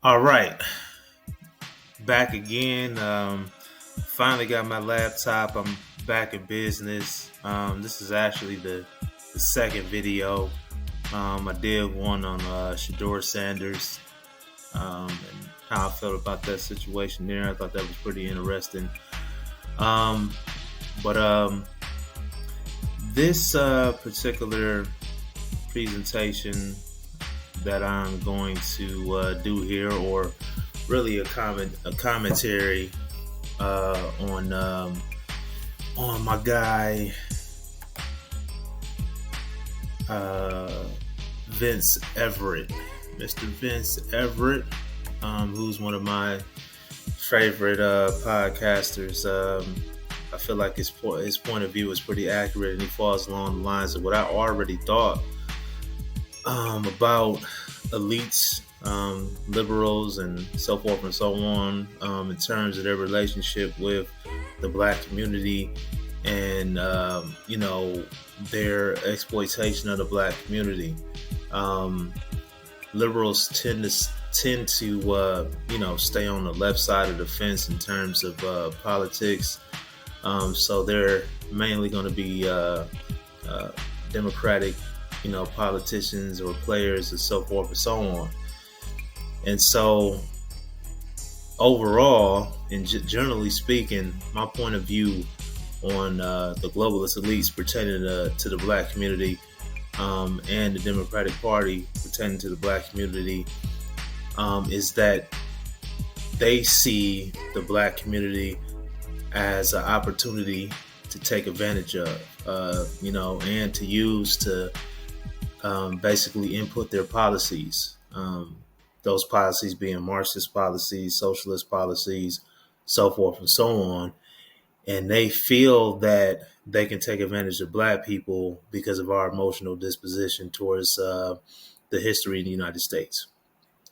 All right, back again. Finally got my laptop. I'm back in business. This is actually the second video. I did one on Shador Sanders and how I felt about that situation there. I thought that was pretty interesting. Um, but this particular presentation that I'm going to do here, or really a commentary on my guy uh, Vince Everett, Mr. Vince Everett, who's one of my favorite podcasters. I feel like his point of view is pretty accurate, and he falls along the lines of what I already thought about elites, liberals, and so forth and so on, in terms of their relationship with the black community and their exploitation of the black community. Liberals tend to stay on the left side of the fence in terms of politics. So they're mainly going to be Democratic, politicians or players and so forth and so on. And so overall, and generally speaking, my point of view on the globalist elites pertaining to the black community and the Democratic Party pertaining to the black community is that they see the black community as an opportunity to take advantage of, and to use to basically input their policies. Those policies being Marxist policies, socialist policies, so forth and so on. And they feel that they can take advantage of black people because of our emotional disposition towards the history in the United States,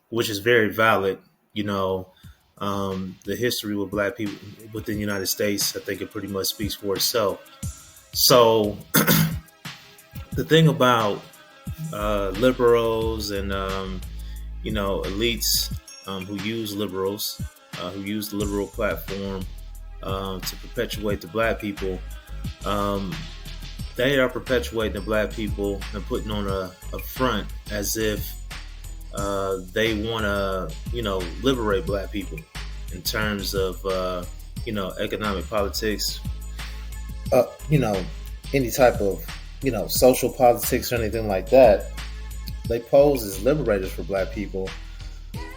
which is very valid. The history with black people within the United States, I think it pretty much speaks for itself. So the thing about liberals and elites who use liberals, who use the liberal platform to perpetuate the black people, they are perpetuating the black people and putting on a front as if they want to, liberate black people in terms of, economic politics, any type of, social politics or anything like that. They pose as liberators for black people,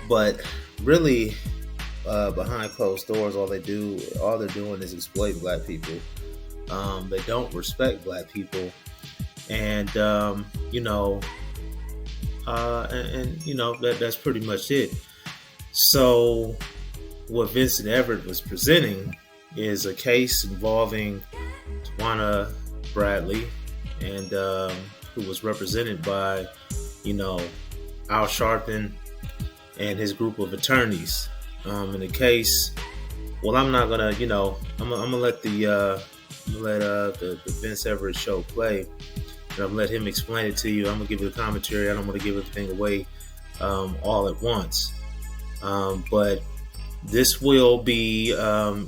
but really, behind closed doors, all they're doing is exploit black people. They don't respect black people, and that's pretty much it. So, what Vincent Everett was presenting is a case involving Tawana Bradley, and who was represented by, Al Sharpton and his group of attorneys. In the case, well, I'm not gonna, I'm gonna let the Vince Everett show play, and I'm gonna let him explain it to you. I'm gonna give you the commentary. I don't want to give everything away all at once, but this will be, an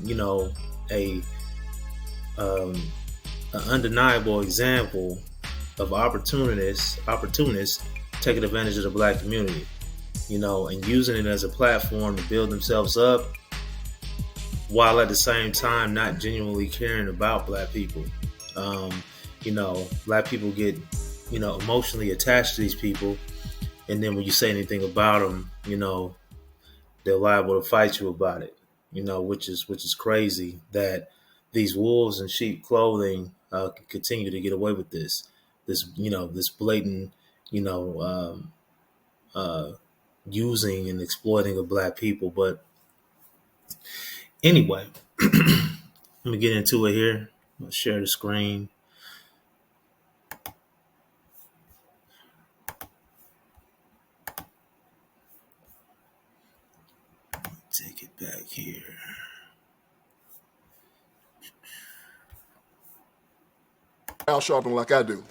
undeniable example of opportunists taking advantage of the black community, and using it as a platform to build themselves up, while at the same time not genuinely caring about black people. Black people get, emotionally attached to these people, and then when you say anything about them, they're liable to fight you about it. Which is crazy that these wolves in sheep clothing can continue to get away with this blatant, using and exploiting of black people. But anyway, let me get into it here. I'll share the screen. Take it back here. Al Sharpton like I do.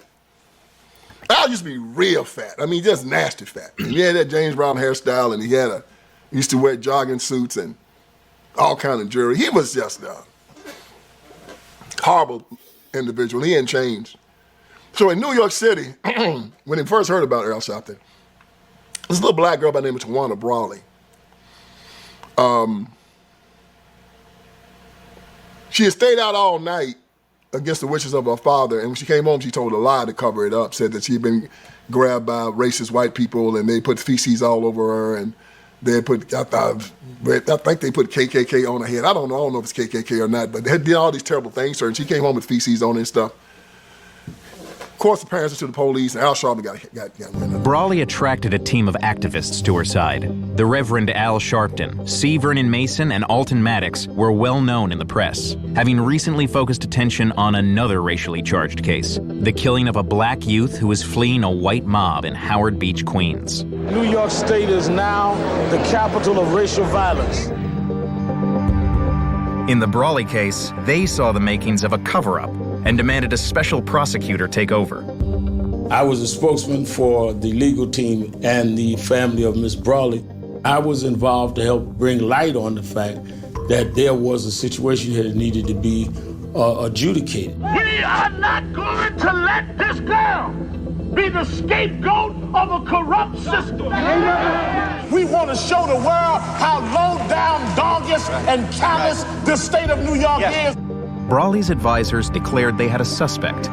Al used to be real fat. I mean, just nasty fat. He had that James Brown hairstyle, and he had He used to wear jogging suits and all kind of jewelry. He was just a horrible individual. He hadn't changed. So in New York City, when he first heard about Al Sharpton, this little black girl by the name of Tawana Brawley. She had stayed out all night against the wishes of her father, and when she came home, she told a lie to cover it up, said that she had been grabbed by racist white people and they put feces all over her, and they put, I think they put KKK on her head. I don't know if it's KKK or not, but they did all these terrible things to her, and she came home with feces on her and stuff. Of course, the parents went to the police, and Al Sharpton got wind of it. Brawley attracted a team of activists to her side. The Reverend Al Sharpton, C. Vernon Mason, and Alton Maddox were well known in the press, having recently focused attention on another racially charged case, the killing of a black youth who was fleeing a white mob in Howard Beach, Queens. New York State is now the capital of racial violence. In the Brawley case, they saw the makings of a cover-up and demanded a special prosecutor take over. I was a spokesman for the legal team and the family of Miss Brawley. I was involved to help bring light on the fact that there was a situation that needed to be adjudicated. We are not going to let this girl be the scapegoat of a corrupt system. We want to show the world how low down, doggish, and callous the state of New York is. Brawley's advisors declared they had a suspect,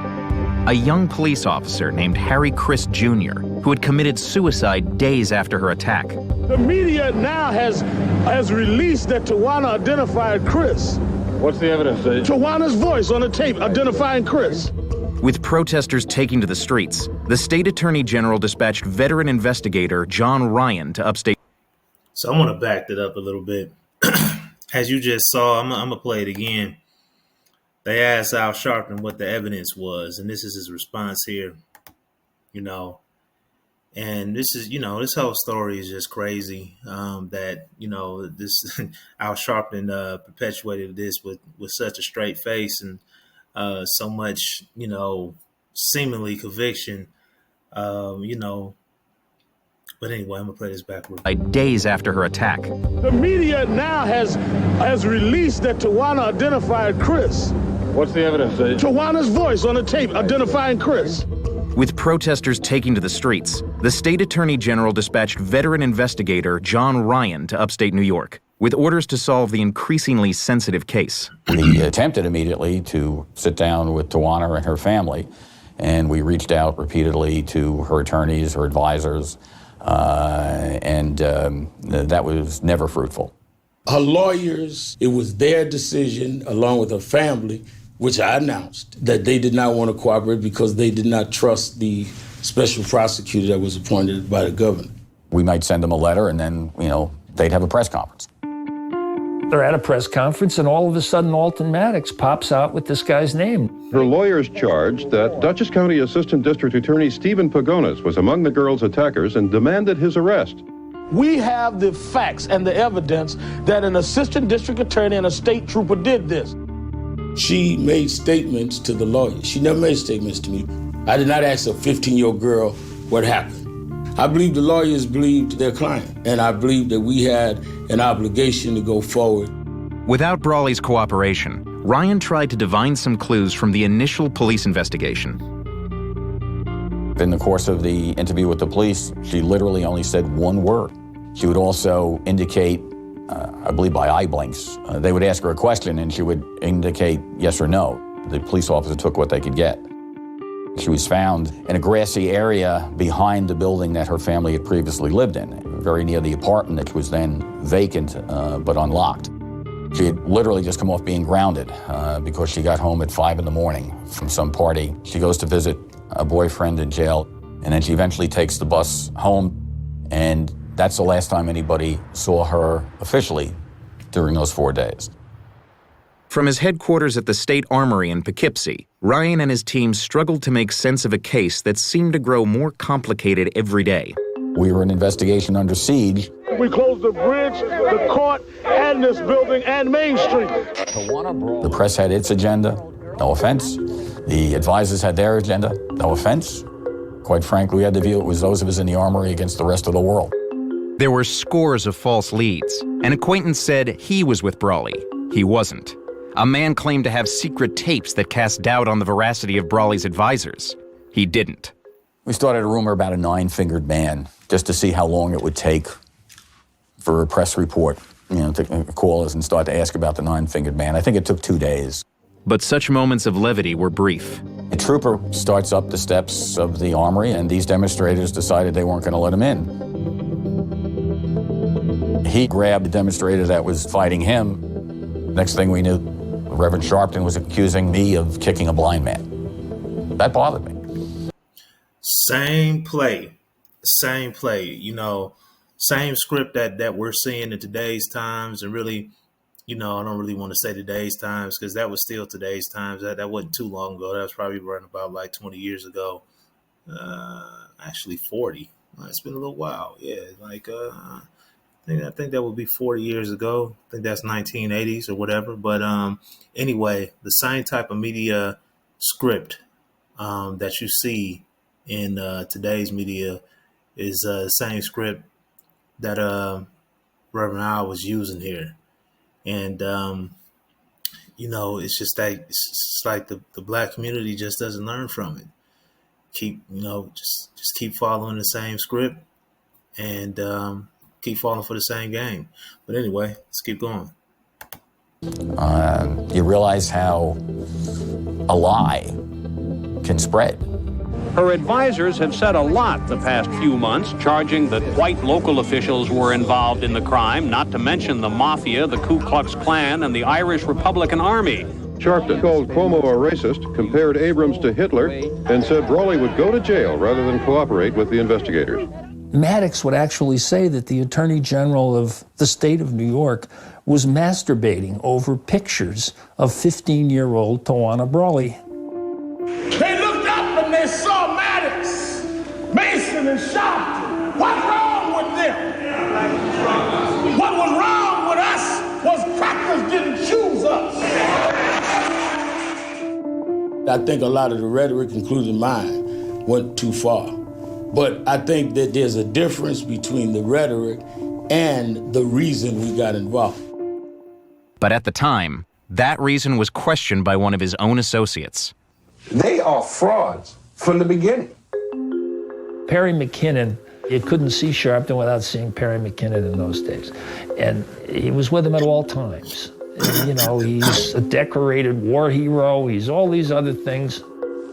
a young police officer named Harry Criss Jr., who had committed suicide days after her attack. The media now has released that Tawana identified Chris. What's the evidence? Tawana's voice on the tape identifying Chris. With protesters taking to the streets, the state attorney general dispatched veteran investigator John Ryan to upstate. So I want to back that up a little bit. As you just saw, I'm going to play it again. They asked Al Sharpton what the evidence was, and this is his response here, And this is, this whole story is just crazy, that, this Al Sharpton perpetuated this with such a straight face and so much, seemingly conviction, But anyway, I'm going to play this backward. Days after her attack. The media now has released that Tawana identified Chris. What's the evidence? Tawana's voice on the tape identifying Chris. With protesters taking to the streets, the state attorney general dispatched veteran investigator John Ryan to upstate New York with orders to solve the increasingly sensitive case. We attempted immediately to sit down with Tawana and her family, and we reached out repeatedly to her attorneys, her advisors, and that was never fruitful. Her lawyers, it was their decision, along with her family, which I announced, that they did not want to cooperate because they did not trust the special prosecutor that was appointed by the governor. We might send them a letter and then, they'd have a press conference. They're at a press conference and all of a sudden Alton Maddox pops out with this guy's name. Her lawyers charged that Dutchess County Assistant District Attorney Stephen Pagonis was among the girl's attackers and demanded his arrest. We have the facts and the evidence that an assistant district attorney and a state trooper did this. She made statements to the lawyers. She never made statements to me. I did not ask a 15-year-old girl what happened. I believe the lawyers believed their client, and I believe that we had an obligation to go forward. Without Brawley's cooperation, Ryan tried to divine some clues from the initial police investigation. In the course of the interview with the police, she literally only said one word. She would also indicate, I believe by eye blinks, they would ask her a question and she would indicate yes or no. The police officer took what they could get. She was found in a grassy area behind the building that her family had previously lived in, very near the apartment that was then vacant but unlocked. She had literally just come off being grounded because she got home at 5 a.m. from some party. She goes to visit a boyfriend in jail, and then she eventually takes the bus home, and that's the last time anybody saw her officially during those 4 days. From his headquarters at the State Armory in Poughkeepsie, Ryan and his team struggled to make sense of a case that seemed to grow more complicated every day. We were an investigation under siege. We closed the bridge, the court, and this building, and Main Street. The press had its agenda, no offense. The advisors had their agenda, no offense. Quite frankly, we had to view it as those of us in the Armory against the rest of the world. There were scores of false leads. An acquaintance said he was with Brawley. He wasn't. A man claimed to have secret tapes that cast doubt on the veracity of Brawley's advisors. He didn't. We started a rumor about a 9-fingered man, just to see how long it would take for a press report, to call us and start to ask about the 9-fingered man. I think it took 2 days. But such moments of levity were brief. A trooper starts up the steps of the armory, and these demonstrators decided they weren't going to let him in. He grabbed the demonstrator that was fighting him. Next thing we knew, Reverend Sharpton was accusing me of kicking a blind man. That bothered me. Same play, same script that we're seeing in today's times. And really, I don't really want to say today's times because that was still today's times. That wasn't too long ago. That was probably running about like 20 years ago. Actually 40. It's been a little while. Yeah, I think that would be 40 years ago. I think that's 1980s or whatever. But anyway, the same type of media script that you see in today's media is the same script that Reverend Al was using here. And, it's just like the black community just doesn't learn from it. Just keep following the same script and keep falling for the same game. But anyway, let's keep going. You realize how a lie can spread. Her advisors have said a lot the past few months, charging that white local officials were involved in the crime, not to mention the mafia, the Ku Klux Klan, and the Irish Republican Army. Sharpton called Cuomo a racist, compared Abrams to Hitler, and said Brawley would go to jail rather than cooperate with the investigators. Maddox would actually say that the Attorney General of the state of New York was masturbating over pictures of 15-year-old Tawana Brawley. They looked up and they saw Maddox, Mason, and Sharpton. What's wrong with them? What was wrong with us was crackers didn't choose us. I think a lot of the rhetoric, including mine, went too far. But I think that there's a difference between the rhetoric and the reason we got involved. But at the time, that reason was questioned by one of his own associates. They are frauds from the beginning. Perry McKinnon, you couldn't see Sharpton without seeing Perry McKinnon in those days. And he was with him at all times. He's a decorated war hero. He's all these other things.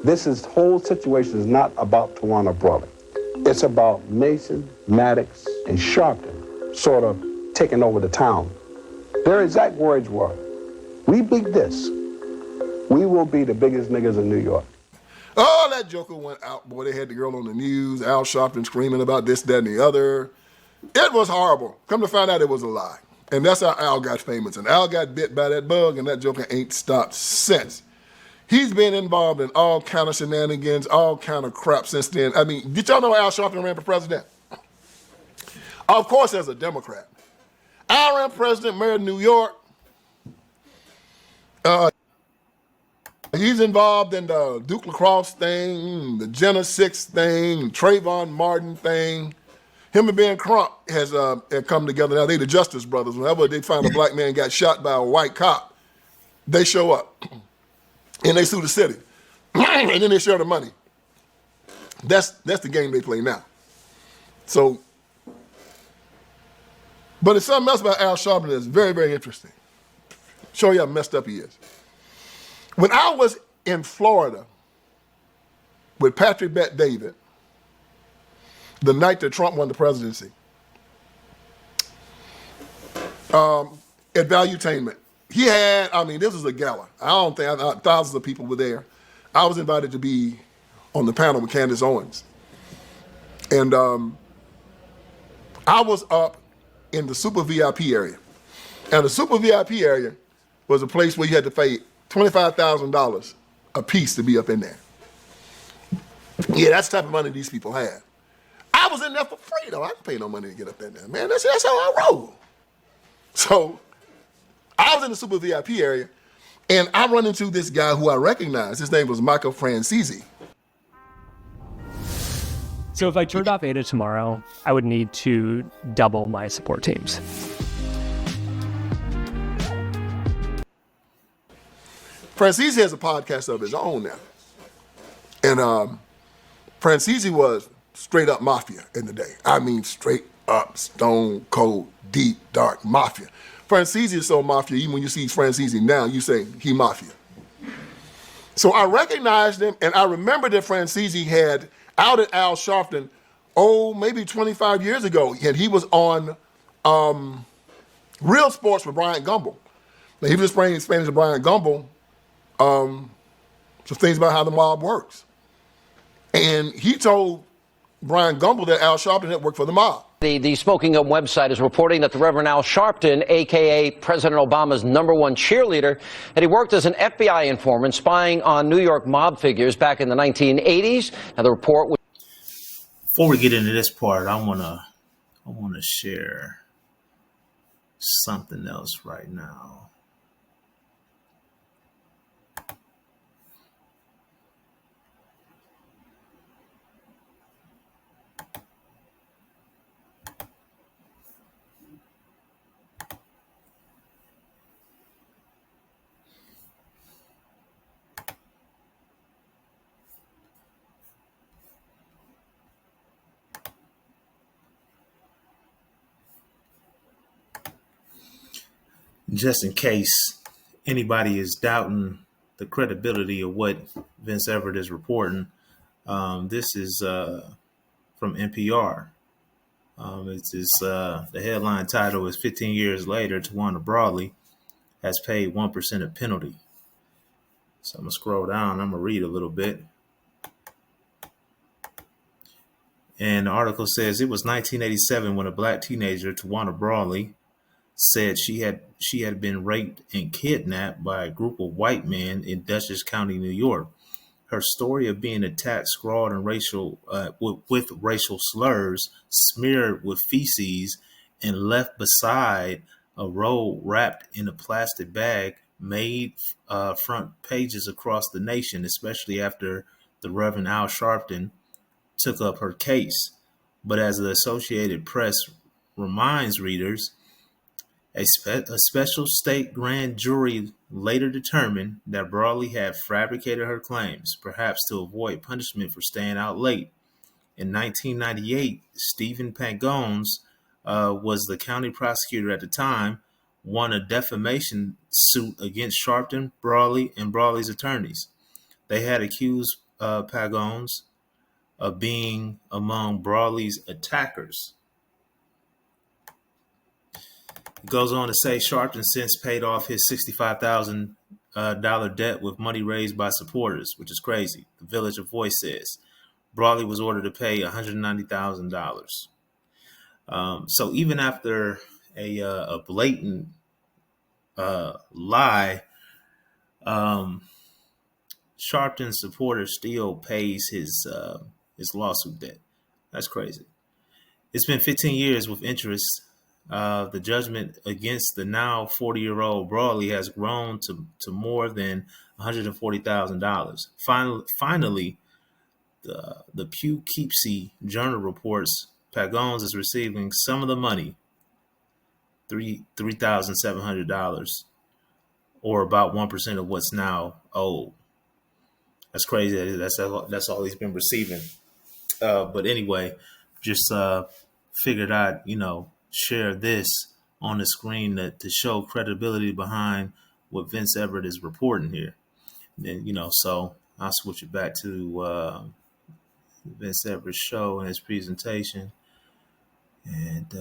This whole situation is not about Tawana Brawley. It's about Mason, Maddox, and Sharpton sort of taking over the town. Their exact words were, we beat this, we will be the biggest niggas in New York. Oh, that joker went out. Boy, they had the girl on the news, Al Sharpton screaming about this, that, and the other. It was horrible. Come to find out it was a lie. And that's how Al got famous. And Al got bit by that bug, and that joker ain't stopped since. He's been involved in all kind of shenanigans, all kind of crap since then. I mean, did y'all know Al Sharpton ran for president? Of course, as a Democrat. Al ran president, mayor of New York. He's involved in the Duke Lacrosse thing, the Jenna Six thing, Trayvon Martin thing. Him and Ben Crump have come together. Now, they the Justice Brothers. Whenever they find a black man got shot by a white cop, they show up. And they sue the city. And then they share the money. That's the game they play now. So, but there's something else about Al Sharpton that's very, very interesting. Show you how messed up he is. When I was in Florida with Patrick Bet-David, the night that Trump won the presidency, at Valuetainment, he had, this was a gala. I don't think, thousands of people were there. I was invited to be on the panel with Candace Owens. And I was up in the super VIP area. And the super VIP area was a place where you had to pay $25,000 a piece to be up in there. Yeah, that's the type of money these people had. I was in there for free, though. I didn't pay no money to get up in there, man. That's how I roll. So I was in the super VIP area, and I run into this guy who I recognize. His name was Michael Francisi. So if I turned off Ada tomorrow, I would need to double my support teams. Francesi has a podcast of his own now. And Francesi was straight up mafia in the day. I mean, straight up, stone cold, deep, dark mafia. Francesi is so mafia, even when you see Francesi now, you say he mafia. So I recognized him, and I remember that Francesi had outed Al Sharpton, maybe 25 years ago, and he was on Real Sports with Brian Gumbel. Now, he was explaining to Brian Gumbel some things about how the mob works. And he told Brian Gumbel that Al Sharpton had worked for the mob. The Smoking Gun website is reporting that the Reverend Al Sharpton, a.k.a. President Obama's #1 cheerleader, that he worked as an FBI informant spying on New York mob figures back in the 1980s. Now, the report was... Before we get into this part, I wanna share something else right now. Just in case anybody is doubting the credibility of what Vince Everett is reporting, this is from NPR. The headline title is 15 years later, Tawana Brawley has paid 1% of penalty. So I'm going to scroll down. I'm going to read a little bit. And the article says it was 1987 when a black teenager, Tawana Brawley, said she had been raped and kidnapped by a group of white men in Dutchess County, New York. Her story of being attacked, scrawled in with racial slurs, smeared with feces, and left beside a roll wrapped in a plastic bag made front pages across the nation, especially after the Reverend Al Sharpton took up her case. But as the Associated Press reminds readers, a special state grand jury later determined that Brawley had fabricated her claims, perhaps to avoid punishment for staying out late. In 1998, Stephen Pagones was the county prosecutor at the time, won a defamation suit against Sharpton, Brawley, and Brawley's attorneys. They had accused Pagones of being among Brawley's attackers. It goes on to say Sharpton since paid off his $65,000 debt with money raised by supporters, which is crazy. The Village of Voice says Brawley was ordered to pay $190,000. So even after a blatant lie, Sharpton's supporter still pays his lawsuit debt. That's crazy. It's been 15 years with interest. The judgment against the now 40-year-old Brawley has grown to more than $140,000. Finally, the Poughkeepsie Journal reports Pagones is receiving some of the money, $3,700, or about 1% of what's now owed. That's crazy. That's all he's been receiving. But anyway, just figured I'd share this on the screen to show credibility behind what Vince Everett is reporting here. And then, so I'll switch it back to Vince Everett's show and his presentation. And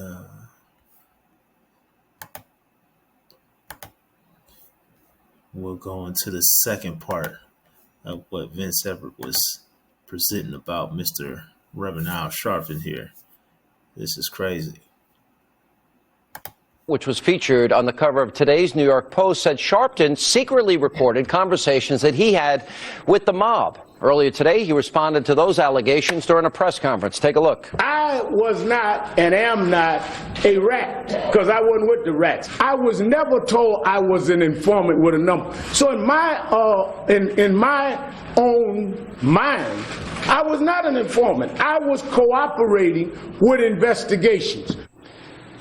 we'll go into the second part of what Vince Everett was presenting about Mr. Reverend Al Sharpton here. This is crazy. Which was featured on the cover of today's New York Post, said Sharpton secretly recorded conversations that he had with the mob. Earlier today, he responded to those allegations during a press conference. Take a look. I was not and am not a rat, because I wasn't with the rats. I was never told I was an informant with a number. So in my own mind, I was not an informant. I was cooperating with investigations.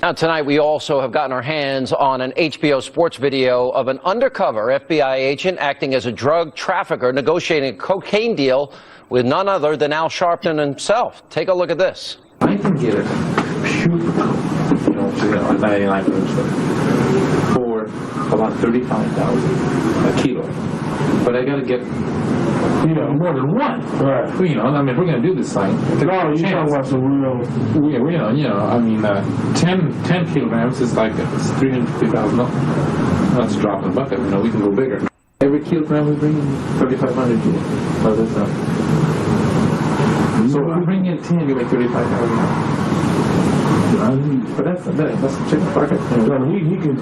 Now, tonight, we also have gotten our hands on an HBO Sports video of an undercover FBI agent acting as a drug trafficker negotiating a cocaine deal with none other than Al Sharpton himself. Take a look at this. I can get a pure, 99 for about $35,000 a kilo. But I got to get, more than one. Right. I mean, if we're going to do this thing, you're talking about some real. 10 kilograms is like $350,000. That's a drop in the bucket. We can go bigger. Every kilogram we bring in 3,500 kilos. So that's not. So if we bring in 10, you make 35,000. But that's a chicken pocket. He can.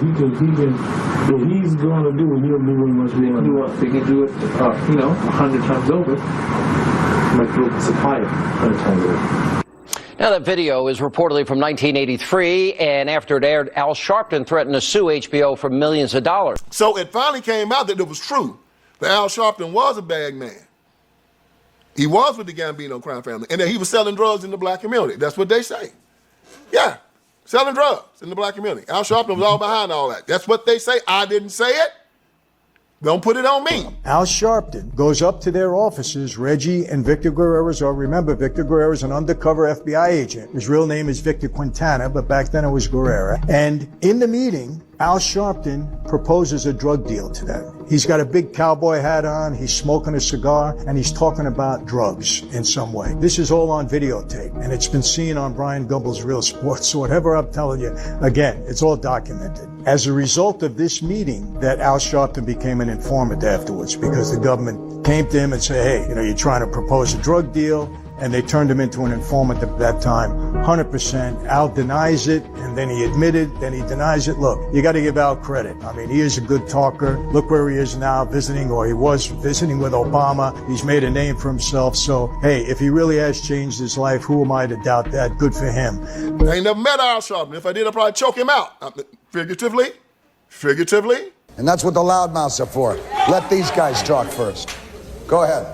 If he's going to do it, he'll do what he wants to do. He can do it, 100 times over. Like the supplier 100 times over. Now, that video is reportedly from 1983, and after it aired, Al Sharpton threatened to sue HBO for millions of dollars. So it finally came out that it was true that Al Sharpton was a bag man. He was with the Gambino crime family, and that he was selling drugs in the black community. That's what they say. Yeah, selling drugs in the black community. Al Sharpton was all behind all that. That's what they say. I didn't say it. Don't put it on me. Al Sharpton goes up to their offices, Reggie and Victor Guerrero's. Remember, Victor Guerrero's an undercover FBI agent. His real name is Victor Quintana, but back then it was Guerrero. And in the meeting, Al Sharpton proposes a drug deal to them. He's got a big cowboy hat on, he's smoking a cigar, and he's talking about drugs in some way. This is all on videotape, and it's been seen on Brian Gumbel's Real Sports. So whatever I'm telling you, again, it's all documented. As a result of this meeting, that Al Sharpton became an informant afterwards, because the government came to him and said, hey, you're trying to propose a drug deal, and they turned him into an informant at that time, 100%. Al denies it, and then he admitted, then he denies it. Look, you got to give Al credit. I mean, he is a good talker. Look where he is now, he was visiting with Obama. He's made a name for himself. So, hey, if he really has changed his life, who am I to doubt that? Good for him. I ain't never met Al Sharpton. If I did, I'd probably choke him out. Figuratively. And that's what the loudmouths are for. Let these guys talk first. Go ahead.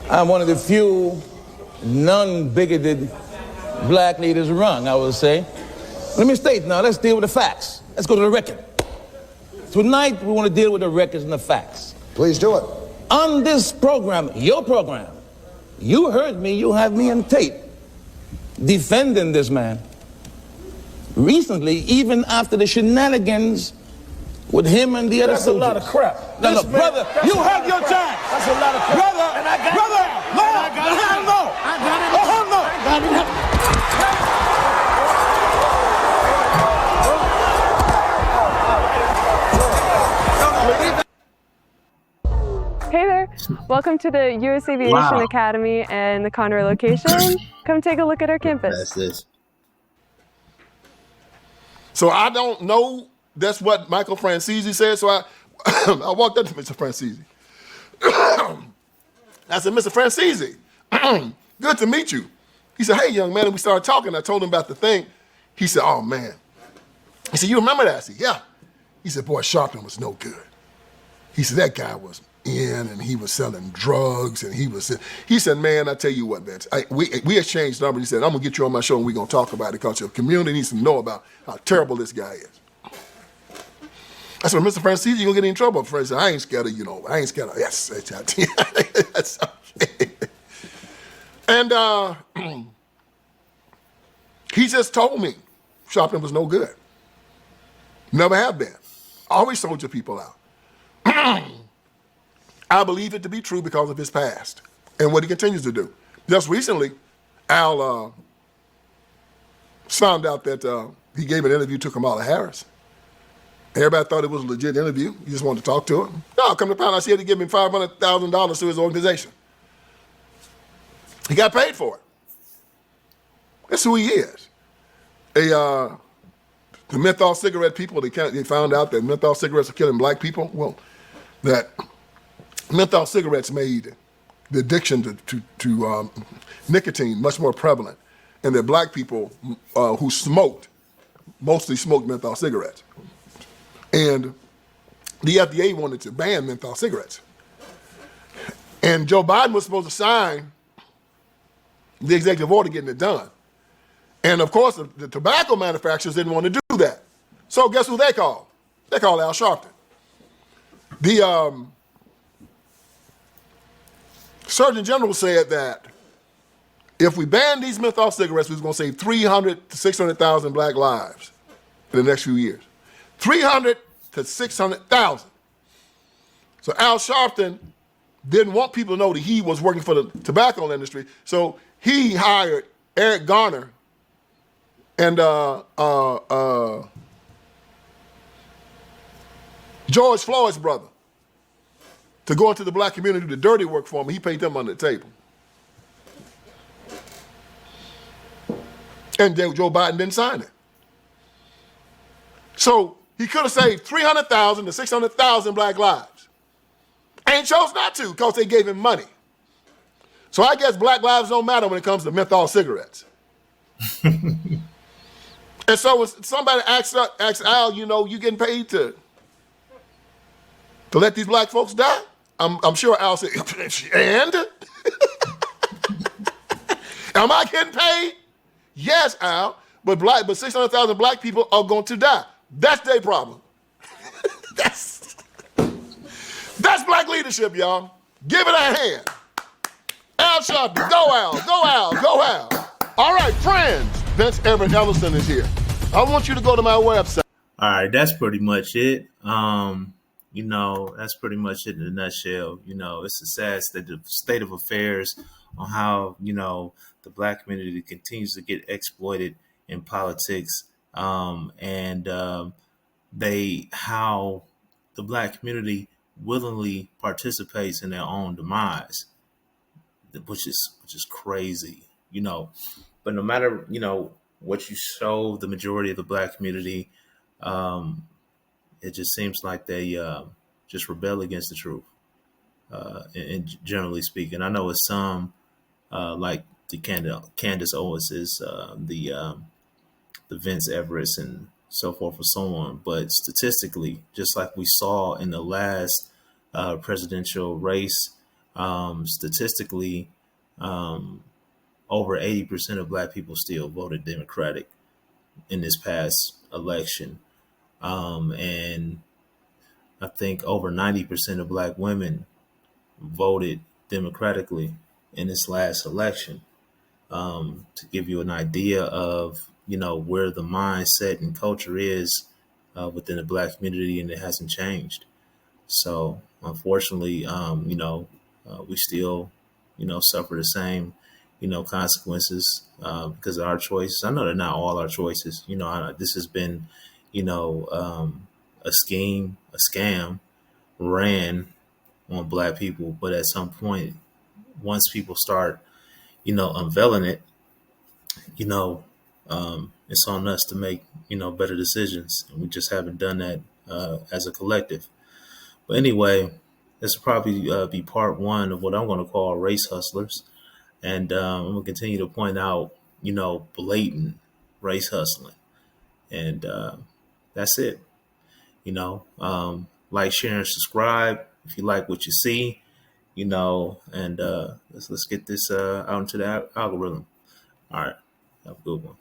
I'm one of the few non-bigoted black leaders around, I would say. Let me state now, let's deal with the facts. Let's go to the record. Tonight, we want to deal with the records and the facts. Please do it. On this program, your program, you heard me, you have me on tape defending this man. Recently, even after the shenanigans with him and the other soldiers. That's a lot of crap. No, brother, you had your chance. That's a lot of crap. Brother, and I got brother, it. no, I got it. no. I got it. Oh, no. I got it. Hey there. Welcome to the U.S. Aviation Academy and the Conroe location. Come take a look at our campus. That's this. So I don't know. That's what Michael Francese said. So I walked up to Mr. Francese. I said, Mr. Francese, good to meet you. He said, hey, young man. And we started talking. I told him about the thing. He said, oh, man. He said, you remember that? I said, yeah. He said, boy, Sharpton was no good. He said, that guy was in, and he was selling drugs, and he said, man, I tell you what, man, we exchanged numbers. He said, I'm going to get you on my show, and we're going to talk about it, because your community needs to know about how terrible this guy is. I said, Mr. Francese, you're going to get in trouble. Francis said, I ain't scared of you, I ain't scared of, yes, that's okay. And he just told me Sharpton was no good. Never have been. Always sold your people out. I believe it to be true because of his past and what he continues to do. Just recently, Al found out that he gave an interview to Kamala Harris. Everybody thought it was a legit interview. You just wanted to talk to her. No, come to find out she had to give him $500,000 to his organization. He got paid for it. That's who he is. The menthol cigarette people, they found out that menthol cigarettes are killing black people. Well, that menthol cigarettes made the addiction to nicotine much more prevalent, and that black people who smoked mostly smoked menthol cigarettes. And the FDA wanted to ban menthol cigarettes. And Joe Biden was supposed to sign the executive order getting it done. And of course, the tobacco manufacturers didn't want to do that. So guess who they called? They called Al Sharpton. The Surgeon General said that if we ban these menthol cigarettes, we're going to save 300 to 600,000 black lives in the next few years. 300 to 600,000. So Al Sharpton didn't want people to know that he was working for the tobacco industry, so he hired Eric Garner and George Floyd's brother to go into the black community, do the dirty work for him. He paid them under the table. And Joe Biden didn't sign it. So he could have saved 300,000 to 600,000 black lives. And chose not to because they gave him money. So I guess black lives don't matter when it comes to menthol cigarettes. And so when somebody asks Al, you getting paid to let these black folks die? I'm sure Al said, and? Am I getting paid? Yes, Al, but 600,000 black people are going to die. That's their problem. That's black leadership, y'all. Give it a hand. Al Sharpton, go Al, go Al, go Al. All right, friends, Vince Everett Ellison is here. I want you to go to my website. All right, that's pretty much it. That's pretty much it in a nutshell. It's a sad state of affairs on how, the black community continues to get exploited in politics, how the black community willingly participates in their own demise, which is crazy, But no matter, what you show the majority of the black community, it just seems like they just rebel against the truth, and generally speaking. I know it's some like the Candace Owenses, the Vince Everetts, and so forth and so on. But statistically, just like we saw in the last presidential race, statistically, over 80% of black people still voted Democratic in this past election. And I think over 90% of black women voted democratically in this last election. To give you an idea of, where the mindset and culture is within the black community, and it hasn't changed. So unfortunately, we still, suffer the same, consequences because of our choices. I know they're not all our choices. This has been, a scheme, a scam ran on black people. But at some point, once people start, unveiling it, it's on us to make, better decisions. And we just haven't done that as a collective. But anyway, this will probably be part one of what I'm going to call race hustlers. And I'm going to continue to point out, blatant race hustling. And that's it. Like, share, and subscribe if you like what you see, and let's get this out into the algorithm. All right. Have a good one.